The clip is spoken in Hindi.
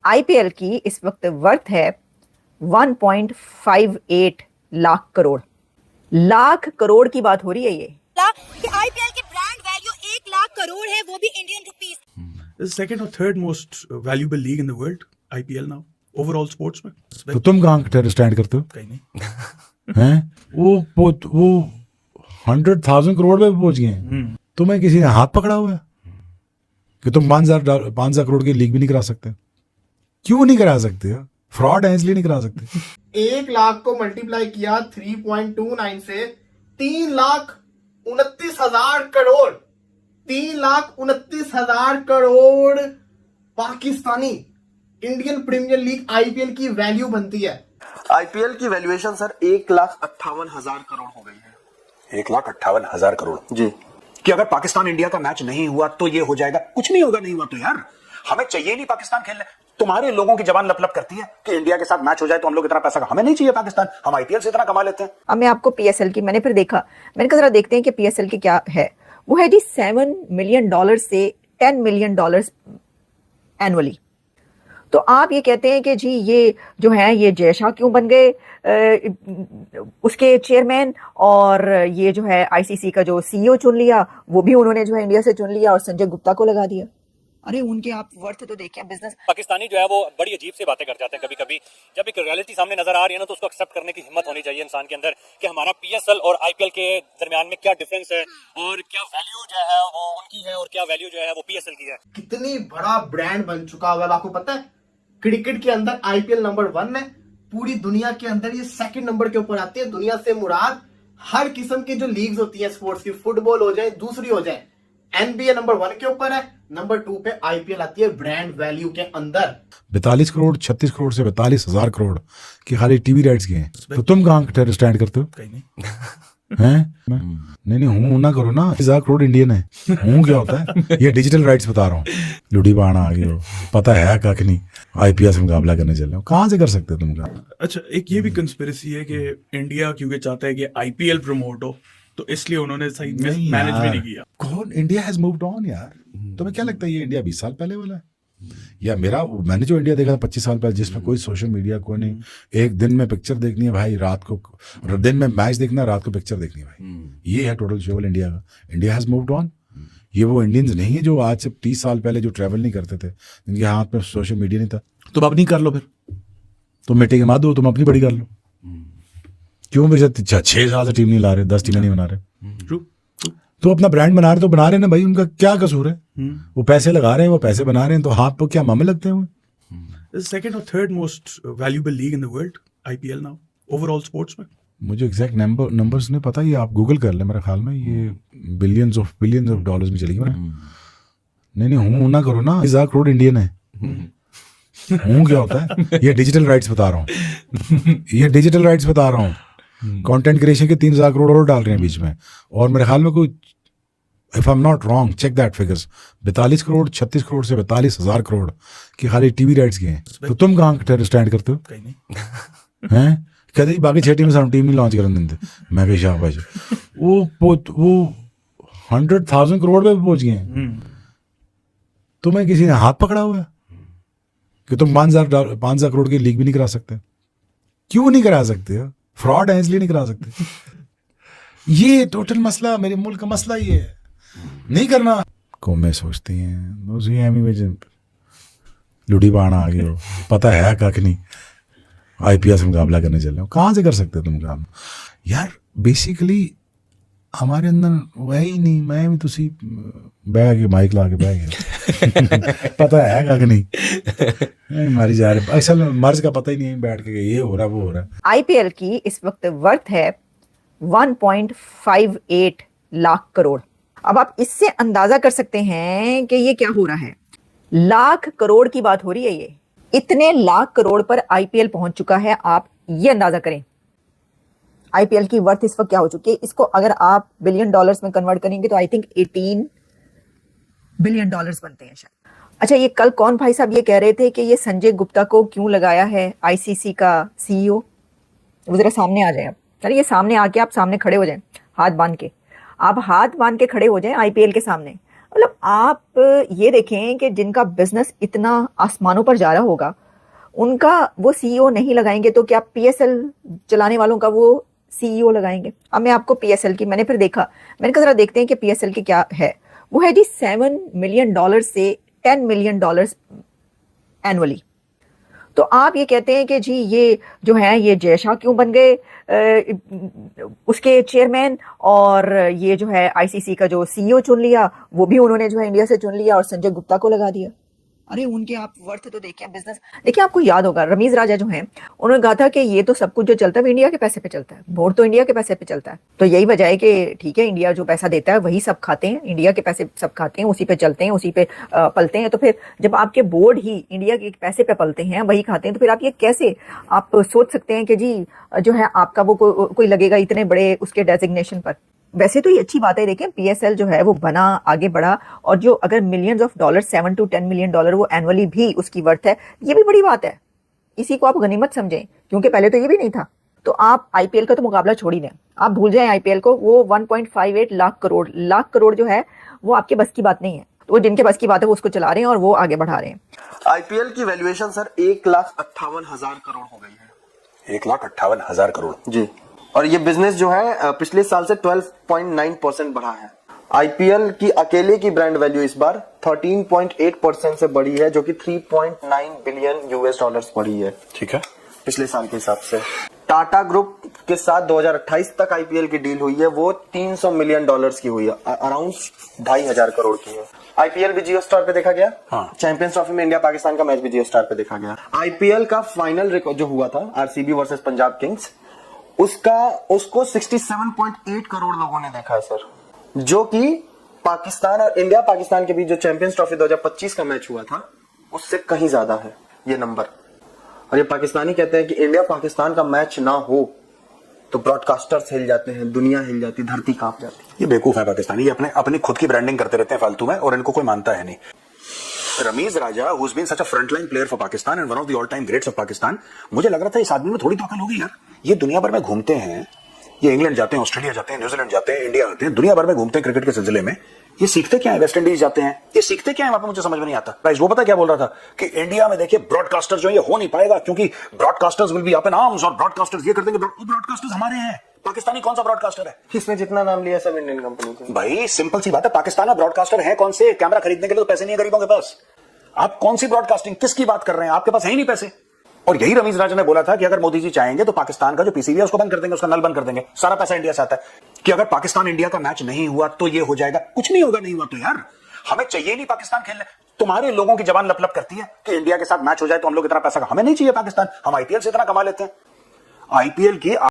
आईपीएल की इस वक्त वर्थ है 1.58 लाख करोड़। लाख करोड़ की बात हो रही है ये कि आईपीएल के ब्रांड वैल्यू 1 लाख करोड़ है, वो भी Indian rupees. The second or third most valuable league in the world, IPL now, overall sports में। तो तुम कहाँ स्टैंड करते हो? कहीं नहीं। हैं? वो 100,000 करोड़ पे पहुंच गए हैं। तुम्हें किसी ने हाथ पकड़ा हुआ है कि तुम 5,000 करोड़ की लीग भी नहीं करा सकते? क्यों नहीं करा सकते? फ्रॉड है इसलिए नहीं करा सकते। 1 लाख को मल्टीप्लाई किया 3.29 से 3,29,000 crore. 3,29,000 crore Pakistani Indian Premier League IPL की वैल्यू बनती है। आईपीएल की वैल्यूएशन सर 1,58,000 करोड़ हो गई है। 1,58,000 करोड़ जी। कि अगर पाकिस्तान इंडिया का मैच नहीं हुआ तो ये हो जाएगा। कुछ नहीं होगा, नहीं हुआ तो यार हमें चाहिए नहीं पाकिस्तान खेलने। तुम्हारे लोगों की जबान लप लप करती है कि इंडिया के साथ मैच हो जाए तो हम लोग इतना पैसा, हमें नहीं चाहिए पाकिस्तान, हम आईपीएल से इतना कमा लेते हैं। अब मैं आपको पीएसएल की मैंने फिर देखा, मैंने कहा जरा देखते हैं कि पीएसएल की क्या है। वो है जी $7 मिलियन से $10 मिलियन एनुअली। तो आप ये कहते हैं कि जी ये जो है ये जय शाह क्यों बन गए उसके चेयरमैन, और ये जो है आईसीसी का जो सीईओ चुन लिया वो भी उन्होंने जो है इंडिया से चुन लिया और संजय गुप्ता को लगा दिया। अरे उनके आप वर्थ तो देखें बिजनेस। पाकिस्तानी जो है वो बड़ी अजीब सी बातें कर जाते हैं कभी कभी। जब एक रियलिटी सामने नजर आ रही है ना तो उसको एक्सेप्ट करने की हिम्मत होनी चाहिए इंसान के अंदर कि हमारा पीएसएल और आईपीएल के दरमियान में क्या डिफरेंस है और क्या वैल्यू जो है वो उनकी है और क्या वैल्यू जो है वो पीएसएल की है। कितनी बड़ा ब्रांड बन चुका हुआ है आपको पता है? क्रिकेट के अंदर आईपीएल नंबर 1 है, पूरी दुनिया के अंदर ये सेकंड नंबर के ऊपर आती है। दुनिया से मुराद हर किस्म की जो लीग्स होती है स्पोर्ट्स की, फुटबॉल हो जाए दूसरी हो जाए, एनबीए नंबर 1 के ऊपर है, नंबर 2 पे आईपीएल आती है ब्रांड वैल्यू के अंदर। 42 करोड़ 36 करोड़ से 42,000 करोड़ की खाली टीवी राइट्स के हैं। तो तुम कहाँ स्टैंड करते हो? कहीं नहीं। हैं? नहीं हूं ना करो ना। 1,000 करोड़ इंडियन है। हूं क्या होता है? ये डिजिटल राइट्स बता रहा हूँ। लुडी बाणा आ गए हो, पता है कख नहीं। आईपीएल से मुकाबला करने चल रहे हो, कहाँ से कर सकते हो तुम? अच्छा, एक ये भी कंस्पिरेसी है कि इंडिया क्योंकि चाहता है कि आईपीएल प्रमोट हो तो इसलिए उन्होंने सही मैनेज भी नहीं किया। कौन? इंडिया हैज मूव्ड ऑन यार। तुम्हें क्या लगता है ये इंडिया 20 साल पहले वाला है? या मैंने जो इंडिया देखा था 25 साल पहले, जिसमें कोई सोशल मीडिया कोई नहीं, एक दिन में पिक्चर देखनी है भाई, रात को दिन में मैच देखना है, रात को पिक्चर देखनी है भाई। ये है टोटल शेवल इंडिया का। India has moved on. ये वो इंडियंस नहीं है जो आज से 30 साल पहले जो ट्रैवल नहीं करते थे, जिनके हाथ में सोशल मीडिया नहीं था। तुम अपनी कर लो, फिर तुम मिट्टी के मार दो, तुम अपनी बड़ी कर लो। क्यों मेरे साथ 6 साल से टीम नहीं ला रहे, 10 टीमें नहीं बना रहे? तो अपना ब्रांड बना रहे तो बना रहे ना भाई, उनका क्या कसूर है? वो पैसे लगा रहे हैं, वो पैसे बना रहे हैं, तो हाथ पर क्या मामले लगते हैं? सेकंड और third most valuable league in the world, IPL now, overall sports में। मुझे एग्जैक्ट नंबर्स नहीं पता, ये आप गूगल कर ले। मेरे ख्याल में ये बिलियंस ऑफ डॉलर्स में चलेगी। नहीं हूं ना करो ना। 1,000 करोड़ इंडियन है। हूं क्या होता है? ये डिजिटल राइट्स बता रहा हूँ। ये डिजिटल राइट्स बता रहा हूँ। कंटेंट क्रिएशन के 3,000 करोड़ और डाल रहे हैं बीच में। और मेरे ख्याल में कोई, if I am not wrong, check that figures, 42 crore 36 crore से 42,000 करोड़ की खाली टीवी राइट्स के हैं। तो तुम कहाँ स्टैंड करते हो? कहीं नहीं। हैं? कहते बाकी 6 टीम सानू टीम नहीं लॉन्च करने देते। मैं कही शाबाश। वो 100,000 करोड़ पे पहुंच गए हैं। तुम्हें किसी ने हाथ पकड़ा हुआ है कि तुम 5,000 करोड़ की लीग भी नहीं करा सकते? क्यों नहीं करा सकते? फ्रॉड है इसलिए नहीं करा सकते। ये टोटल मसला, मेरे मुल्क का मसला ये है, नहीं करना। कौमें सोचती हैं लुडी बाणा आ गए हो, पता है कख नहीं। आईपीएल से मुकाबला करने चल रहे हो, कहाँ से कर सकते हो तुम काम? यार बेसिकली हमारे अंदर वही नहीं। मैं भी तुसी बह के माइक ला के बह गया। पता है कख नहीं, मारी जा रहे। असल मर्ज का पता ही नहीं बैठ के ये हो रहा वो हो रहा। आईपीएल की इस वक्त वर्थ है 1.58 लाख करोड़। अब आप इससे अंदाजा कर सकते हैं कि ये क्या हो रहा है। लाख करोड़ की बात हो रही है। ये इतने लाख करोड़ पर आईपीएल पहुंच चुका है। आप ये अंदाजा करें आईपीएल की वर्थ इस वक्त क्या हो चुकी है। इसको अगर आप बिलियन डॉलर्स में कन्वर्ट करेंगे तो आई थिंक 18 बिलियन डॉलर्स बनते हैं शायद। अच्छा, ये कल कौन भाई साहब ये कह रहे थे कि ये संजय गुप्ता को क्यों लगाया है आईसीसी का सीईओ? वो जरा सामने आ जाए। चलिए ये सामने आके आप सामने खड़े हो जाएं, हाथ बांध के। आप हाथ बांध के खड़े हो जाएं आईपीएल के सामने मतलब आप ये देखें कि जिनका बिजनेस इतना आसमानों पर जा रहा होगा, उनका वो सीईओ नहीं लगाएंगे तो क्या पीएसएल चलाने वालों का वो सीईओ लगाएंगे? अब मैं आपको पीएसएल की, मैंने फिर देखा, मैंने कहा जरा देखते हैं कि पीएसएल की क्या है। वो है जी $7 मिलियन से $10 मिलियन एनुअली। तो आप ये कहते हैं कि जी ये जो है ये जय शाह क्यों बन गए उसके चेयरमैन, और ये जो है आईसीसी का जो सीईओ चुन लिया वो भी उन्होंने जो है इंडिया से चुन लिया और संजय गुप्ता को लगा दिया। अरे उनके आप वर्थ तो देखिए, बिजनेस देखिए। आपको याद होगा रमीज राजा जो हैं, उन्होंने कहा था कि ये तो सब कुछ जो चलता है वो इंडिया के पैसे पे चलता है, बोर्ड तो इंडिया के पैसे पे चलता है। तो यही वजह है कि ठीक है, इंडिया जो पैसा देता है वही सब खाते हैं, इंडिया के पैसे सब खाते हैं, उसी पे चलते हैं, उसी पे पलते हैं। तो फिर जब आपके बोर्ड ही इंडिया के पैसे पे पलते हैं, वही खाते हैं, तो फिर आप ये कैसे आप सोच सकते हैं कि जी जो है आपका वो कोई लगेगा इतने बड़े उसके डेजिग्नेशन पर? वैसे तो ये अच्छी बात है, देखें पीएसएल जो है वो बना, आगे बढ़ा, और जो अगर millions of dollar $7 to $10 million वो एनुअली भी उसकी वर्थ है, ये भी बड़ी बात है। इसी को आप गनीमत समझें, क्योंकि पहले तो ये भी नहीं था। तो आप आईपीएल का तो मुकाबला छोड़ ही दें, आप भूल जाएं आईपीएल को। वो 1.58 लाख करोड़ जो है वो आपके बस की बात नहीं है। तो वो जिनके बस की बात है वो उसको चला रहे हैं और वो आगे बढ़ा रहे हैं। आईपीएल की वैल्यूएशन सर 1,58,000 करोड़ हो गई है। 1,58,000 करोड़ जी, और ये बिजनेस जो है पिछले साल से 12.9% बढ़ा है। आईपीएल की अकेले की ब्रांड वैल्यू इस बार 13.8% से बढ़ी है, जो कि $3.9 बिलियन बढ़ी है। ठीक है, पिछले साल के हिसाब से। टाटा ग्रुप के साथ 2028 तक आईपीएल की डील हुई है, वो $300 मिलियन की हुई है, अराउंड 2,500 करोड़ की है। आईपीएल भी जियो स्टार पे देखा गया। हाँ। चैंपियंस ट्रॉफी में इंडिया पाकिस्तान का मैच भी जियो स्टार पे देखा गया। आईपीएल का फाइनल रिकॉर्ड जो हुआ था आरसीबी वर्सेस पंजाब किंग्स, उसको 67.8 करोड़ लोगों ने देखा है सर, जो कि पाकिस्तान और इंडिया पाकिस्तान के बीच जो चैंपियंस ट्रॉफी 2025 का मैच हुआ था उससे कहीं ज्यादा है ये नंबर। और ये पाकिस्तानी कहते हैं कि इंडिया पाकिस्तान का मैच ना हो तो ब्रॉडकास्टर्स हिल जाते हैं, दुनिया हिल जाती, धरती कांप जाती है। ये बेवकूफ है पाकिस्तानी, ये अपनी खुद की ब्रांडिंग करते रहते हैं फालतू में, और इनको कोई मानता है नहीं। रमीज राजा, who's been such a frontline player for Pakistan and one of the all-time greats of Pakistan, मुझे लग रहा था इस आदमी में थोड़ी तो अकल होगी यार। ये दुनिया भर में घूमते हैं, ये इंग्लैंड जाते हैं, ऑस्ट्रेलिया जाते हैं, न्यूजीलैंड जाते हैं, इंडिया आते हैं, दुनिया भर में घूमते हैं क्रिकेट के सिलसिले में। ये सीखते क्या है? वेस्ट इंडीज जाते हैं, ये सीखते क्या है वहां पे? मुझे समझ में नहीं आता। प्राइस वो पता क्या बोल रहा था कि इंडिया में देखिए ब्रॉडकास्टर जो है ये हो नहीं पाएगा, क्योंकि broadcasters will be up in arms और ब्रॉडकास्टर्स ये कर देंगे। ब्रॉडकास्टर्स हमारे हैं, पाकिस्तानी कौन सा ब्रॉडकास्टर है? किसने जितना नाम लिया सब इंडियन कंपनी के। भाई सिंपल सी बात है, पाकिस्तान में ब्रॉडकास्टर है कौन से? कैमरा खरीदने के लिए तो पैसे नहीं है गरीबों के पास। आप कौन सी ब्रॉडकास्टिंग, किसकी बात कर रहे हैं? आपके पास है ही नहीं पैसे। और यही रमीज राजा ने बोला था कि अगर मोदी जी चाहेंगे तो पाकिस्तान का जो पीसीबी है उसको बंद कर देंगे, उसका नल बंद कर देंगे, सारा पैसा इंडिया से आता है। कि अगर पाकिस्तान इंडिया का मैच नहीं हुआ तो ये हो जाएगा, कुछ नहीं होगा। नहीं हुआ तो यार हमें चाहिए नहीं पाकिस्तान खेलने। तुम्हारे लोगों की जबान लप लप करती है कि इंडिया के साथ मैच हो जाए तो हम लोग इतना पैसा, हमें नहीं चाहिए पाकिस्तान, हम आईपीएल से इतना कमा लेते हैं। आईपीएल की